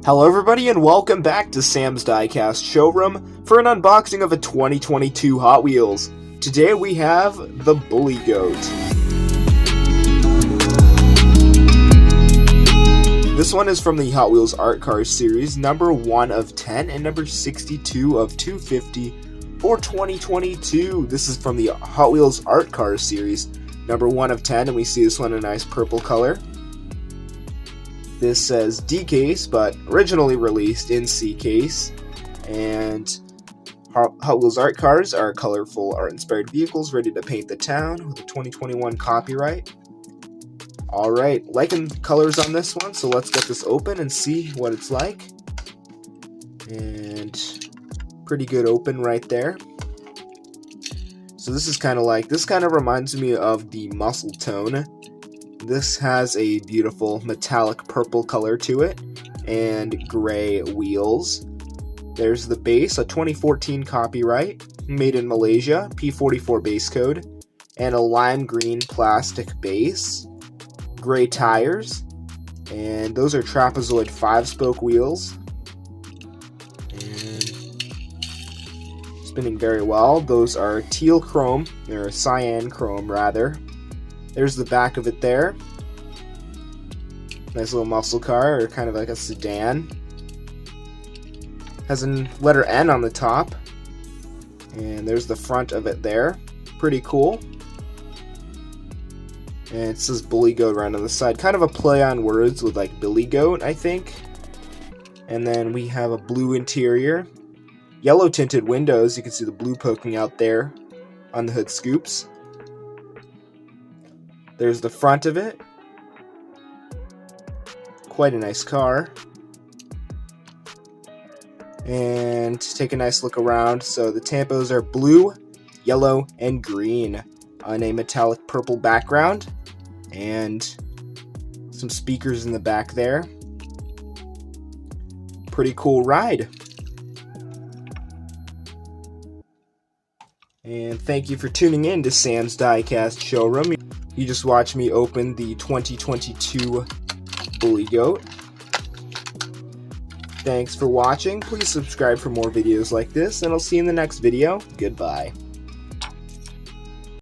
Hello everybody and welcome back to Sam's Diecast Showroom for an unboxing of a 2022 Hot Wheels. Today we have the Bully Goat. This one is from the Hot Wheels Art Cars series, number 1 of 10 and number 62 of 250 for 2022. This is from the Hot Wheels Art Cars series, number 1 of 10, and we see this one in a nice purple color. This says Diecast, but originally released in C-Case. And Hot Wheels Art Cars are colorful art-inspired vehicles ready to paint the town with a 2021 copyright. Alright, liking colors on this one, so let's get this open and see what it's like. And pretty good open right there. So this is kind of reminds me of the Muscle Tone. This has a beautiful metallic purple color to it and gray wheels. There's the base, a 2014 copyright, made in Malaysia, P44 base code, and a lime green plastic base. Gray tires, and those are Trapezoid 5-spoke wheels. And spinning very well. Those are teal chrome, or cyan chrome rather. There's the back of it there. Nice little muscle car, or kind of like a sedan. Has a letter N on the top. And there's the front of it there. Pretty cool. And it says Bully Goat right on the side. Kind of a play on words with like Billy Goat, I think. And then we have a blue interior. Yellow tinted windows. You can see the blue poking out there on the hood scoops. There's the front of it. Quite a nice car. And take a nice look around. So the tampos are blue, yellow, and green on a metallic purple background. And some speakers in the back there. Pretty cool ride. And thank you for tuning in to Sam's Diecast Showroom. You just watched me open the 2022 Bully Goat. Thanks for watching. Please subscribe for more videos like this, and I'll see you in the next video. Goodbye.